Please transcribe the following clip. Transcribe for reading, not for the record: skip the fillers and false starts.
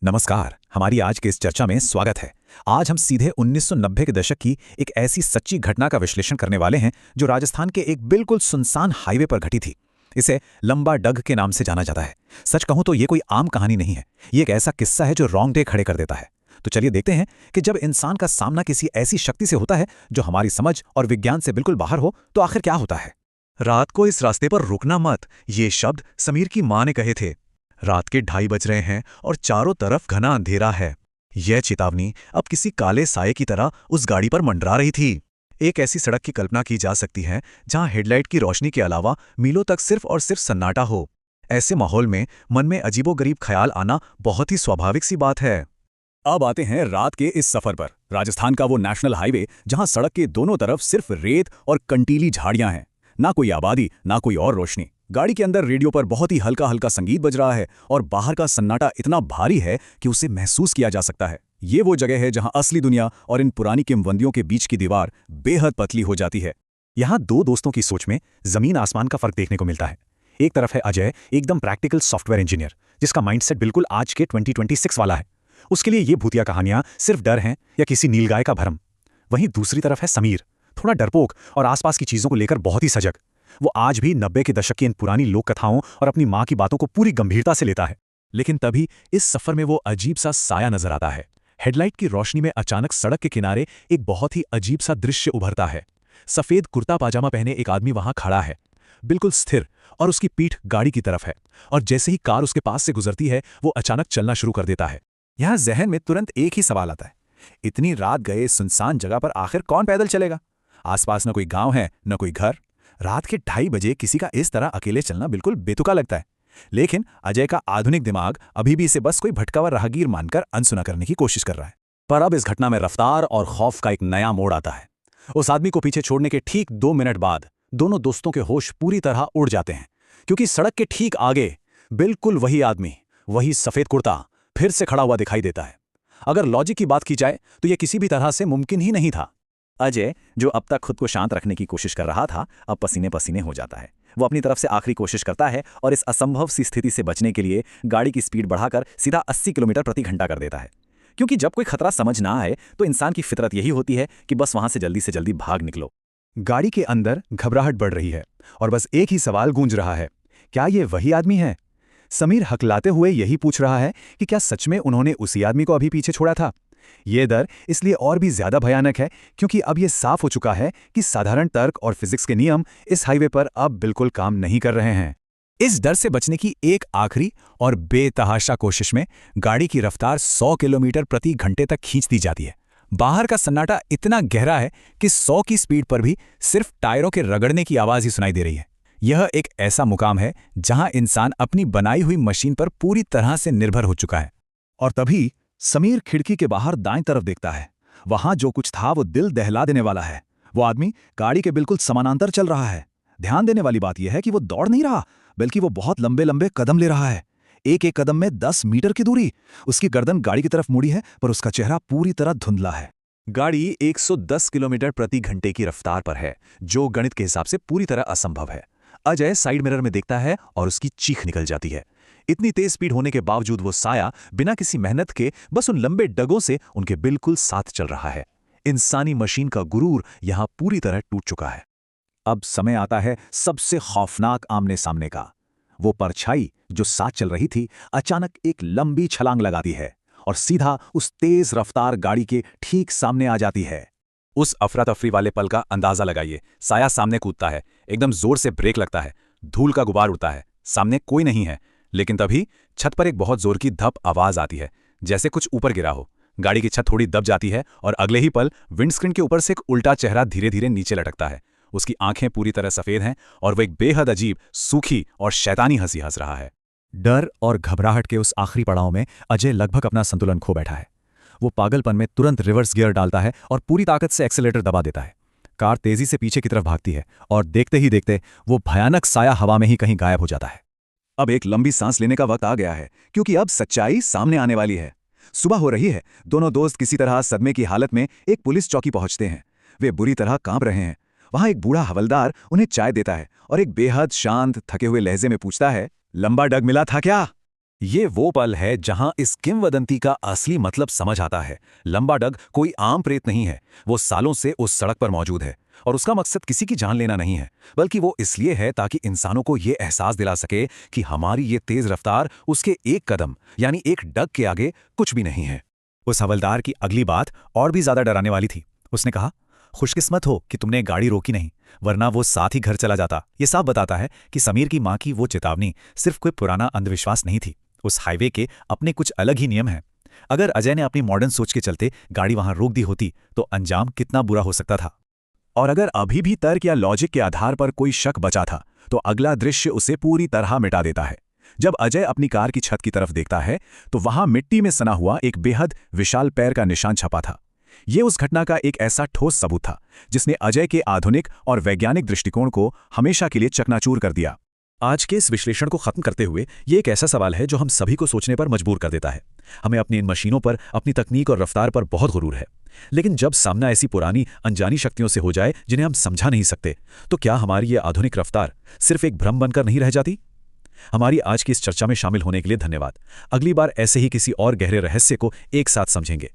नमस्कार। हमारी आज के इस चर्चा में स्वागत है। आज हम सीधे 1990 के दशक की एक ऐसी सच्ची घटना का विश्लेषण करने वाले हैं जो राजस्थान के एक बिल्कुल सुनसान हाईवे पर घटी थी। इसे लंबा डग के नाम से जाना जाता है। सच कहूं तो ये कोई आम कहानी नहीं है, ये एक ऐसा किस्सा है जो रोंगटे खड़े कर देता है। तो चलिए देखते हैं कि जब इंसान का सामना किसी ऐसी शक्ति से होता है जो हमारी समझ और विज्ञान से बिल्कुल बाहर हो, तो आखिर क्या होता है। रात को इस रास्ते पर रुकना मत, ये शब्द समीर की मां ने कहे थे। रात के 2:30 बज रहे हैं और चारों तरफ घना अंधेरा है। यह चेतावनी अब किसी काले साये की तरह उस गाड़ी पर मंडरा रही थी। एक ऐसी सड़क की कल्पना की जा सकती है जहां हेडलाइट की रोशनी के अलावा मीलों तक सिर्फ और सिर्फ सन्नाटा हो। ऐसे माहौल में मन में अजीबोगरीब ख्याल आना बहुत ही स्वाभाविक सी बात है। अब आते हैं रात के इस सफर पर। राजस्थान का वो नेशनल हाईवे जहां सड़क के दोनों तरफ सिर्फ रेत और कंटीली झाड़ियां हैं, ना कोई आबादी ना कोई और रोशनी। गाड़ी के अंदर रेडियो पर बहुत ही हल्का हल्का संगीत बज रहा है और बाहर का सन्नाटा इतना भारी है कि उसे महसूस किया जा सकता है। ये वो जगह है जहां असली दुनिया और इन पुरानी किंवदंतियों के बीच की दीवार बेहद पतली हो जाती है। यहाँ दो दोस्तों की सोच में जमीन आसमान का फर्क देखने को मिलता है। एक तरफ है अजय, एकदम प्रैक्टिकल सॉफ्टवेयर इंजीनियर, जिसका माइंडसेट बिल्कुल आज के 2026 वाला है। उसके लिए ये भूतिया कहानियां सिर्फ डर हैं या किसी नीलगाय का भ्रम। वहीं दूसरी तरफ है समीर, थोड़ा डरपोक और आसपास की चीजों को लेकर बहुत ही सजग। वो आज भी 90 के दशक की इन पुरानी लोक कथाओं और अपनी माँ की बातों को पूरी गंभीरता से लेता है। लेकिन तभी इस सफर में वो अजीब सा साया नजर आता है। हेडलाइट की रोशनी में अचानक सड़क के किनारे एक बहुत ही अजीब सा दृश्य उभरता है। सफेद कुर्ता पाजामा पहने एक आदमी वहां खड़ा है, बिल्कुल स्थिर, और उसकी पीठ गाड़ी की तरफ है। और जैसे ही कार उसके पास से गुजरती है, वो अचानक चलना शुरू कर देता है। यहां जहन में तुरंत एक ही सवाल आता है, इतनी रात गए सुनसान जगह पर आखिर कौन पैदल चलेगा। आसपास न कोई गांव है न कोई घर। रात के 2:30 बजे किसी का इस तरह अकेले चलना बिल्कुल बेतुका लगता है। लेकिन अजय का आधुनिक दिमाग अभी भी इसे बस कोई भटका हुआ राहगीर मानकर अनसुना करने की कोशिश कर रहा है। पर अब इस घटना में रफ्तार और खौफ का एक नया मोड़ आता है। उस आदमी को पीछे छोड़ने के ठीक 2 मिनट बाद दोनों दोस्तों के होश पूरी तरह उड़ जाते हैं, क्योंकि सड़क के ठीक आगे बिल्कुल वही आदमी, वही सफेद कुर्ता फिर से खड़ा हुआ दिखाई देता है। अगर लॉजिक की बात की जाए तो यह किसी भी तरह से मुमकिन ही नहीं था। अजय, जो अब तक खुद को शांत रखने की कोशिश कर रहा था, अब पसीने पसीने हो जाता है। वो अपनी तरफ से आखिरी कोशिश करता है और इस असंभव सी स्थिति से बचने के लिए गाड़ी की स्पीड बढ़ाकर सीधा 80 किलोमीटर प्रति घंटा कर देता है। क्योंकि जब कोई खतरा समझ ना आए तो इंसान की फितरत यही होती है कि बस वहां से जल्दी भाग निकलो। गाड़ी के अंदर घबराहट बढ़ रही है और बस एक ही सवाल गूंज रहा है, क्या ये वही आदमी है। समीर हकलाते हुए यही पूछ रहा है कि क्या सच में उन्होंने उसी आदमी को अभी पीछे छोड़ा था। ये डर इसलिए और भी ज्यादा भयानक है क्योंकि अब यह साफ हो चुका है कि साधारण तर्क और फिजिक्स के नियम इस हाईवे पर अब बिल्कुल काम नहीं कर रहे हैं। इस डर से बचने की एक आखिरी और बेतहाशा कोशिश में गाड़ी की रफ्तार 100 किलोमीटर प्रति घंटे तक खींच दी जाती है। बाहर का सन्नाटा इतना गहरा है कि 100 की स्पीड पर भी सिर्फ टायरों के रगड़ने की आवाज ही सुनाई दे रही है। यह एक ऐसा मुकाम है जहां इंसान अपनी बनाई हुई मशीन पर पूरी तरह से निर्भर हो चुका है। और तभी समीर खिड़की के बाहर दाएं तरफ देखता है। वहां जो कुछ था वो दिल दहला देने वाला है। वो आदमी गाड़ी के बिल्कुल समानांतर चल रहा है। ध्यान देने वाली बात यह है कि वो दौड़ नहीं रहा, बल्कि वो बहुत लंबे लंबे कदम ले रहा है। एक एक कदम में 10 मीटर की दूरी। उसकी गर्दन गाड़ी की तरफ मुड़ी है, पर उसका चेहरा पूरी तरह धुंधला है। गाड़ी 110 किलोमीटर प्रति घंटे की रफ्तार पर है, जो गणित के हिसाब से पूरी तरह असंभव है। अजय साइड मिरर में देखता है और उसकी चीख निकल जाती है। इतनी तेज स्पीड होने के बावजूद वो साया बिना किसी मेहनत के बस उन लंबे डगों से उनके बिल्कुल साथ चल रहा है। इंसानी मशीन का गुरूर यहां पूरी तरह टूट चुका है। अब समय आता है सबसे खौफनाक आमने सामने का। वो परछाई जो साथ चल रही थी अचानक एक लंबी छलांग लगाती है और सीधा उस तेज रफ्तार गाड़ी के ठीक सामने आ जाती है। उस अफरा तफरी वाले पल का अंदाजा लगाइए। साया सामने कूदता है, एकदम जोर से ब्रेक लगता है, धूल का गुबार उड़ता है, सामने कोई नहीं है। लेकिन तभी छत पर एक बहुत जोर की धप आवाज आती है, जैसे कुछ ऊपर गिरा हो। गाड़ी की छत थोड़ी दब जाती है और अगले ही पल विंडस्क्रीन के ऊपर से एक उल्टा चेहरा धीरे धीरे नीचे लटकता है। उसकी आंखें पूरी तरह सफेद हैं और वह एक बेहद अजीब, सूखी और शैतानी हंसी हंस रहा है। डर और घबराहट के उस आखिरी पड़ाव में अजय लगभग अपना संतुलन खो बैठा है। वो पागलपन में तुरंत रिवर्स गियर डालता है और पूरी ताकत से एक्सीलरेटर दबा देता है। कार तेजी से पीछे की तरफ भागती है और देखते ही देखते वो भयानक साया हवा में ही कहीं गायब हो जाता है। अब एक लंबी सांस लेने का वक्त आ गया है, क्योंकि अब सच्चाई सामने आने वाली है। सुबह हो रही है। दोनों दोस्त किसी तरह सदमे की हालत में एक पुलिस चौकी पहुंचते हैं। वे बुरी तरह कांप रहे हैं। वहां एक बूढ़ा हवलदार उन्हें चाय देता है और एक बेहद शांत थके हुए लहजे में पूछता है, लंबा डग मिला था क्या। ये वो पल है जहां इस किंवदंती का असली मतलब समझ आता है। लंबा डग कोई आम प्रेत नहीं है, वो सालों से उस सड़क पर मौजूद है और उसका मकसद किसी की जान लेना नहीं है, बल्कि वो इसलिए है ताकि इंसानों को ये एहसास दिला सके कि हमारी ये तेज रफ्तार उसके एक कदम यानी एक डग के आगे कुछ भी नहीं है। उस हवलदार की अगली बात और भी ज्यादा डराने वाली थी। उसने कहा, खुशकिस्मत हो कि तुमने गाड़ी रोकी नहीं, वरना वो साथ ही घर चला जाता। ये साफ बताता है कि समीर की मां की वो चेतावनी सिर्फ कोई पुराना अंधविश्वास नहीं थी। उस हाईवे के अपने कुछ अलग ही नियम हैं। अगर अजय ने अपनी मॉडर्न सोच के चलते गाड़ी वहां रोक दी होती तो अंजाम कितना बुरा हो सकता था। और अगर अभी भी तर्क या लॉजिक के आधार पर कोई शक बचा था तो अगला दृश्य उसे पूरी तरह मिटा देता है। जब अजय अपनी कार की छत की तरफ देखता है तो वहां मिट्टी में सना हुआ एक बेहद विशाल पैर का निशान छपा था। ये उस घटना का एक ऐसा ठोस सबूत था जिसने अजय के आधुनिक और वैज्ञानिक दृष्टिकोण को हमेशा के लिए चकनाचूर कर दिया। आज के इस विश्लेषण को खत्म करते हुए ये एक ऐसा सवाल है जो हम सभी को सोचने पर मजबूर कर देता है। हमें अपनी इन मशीनों पर, अपनी तकनीक और रफ्तार पर बहुत गुरूर है, लेकिन जब सामना ऐसी पुरानी अनजानी शक्तियों से हो जाए जिन्हें हम समझा नहीं सकते, तो क्या हमारी ये आधुनिक रफ्तार सिर्फ एक भ्रम बनकर नहीं रह जाती? हमारी आज की इस चर्चा में शामिल होने के लिए धन्यवाद। अगली बार ऐसे ही किसी और गहरे रहस्य को एक साथ समझेंगे।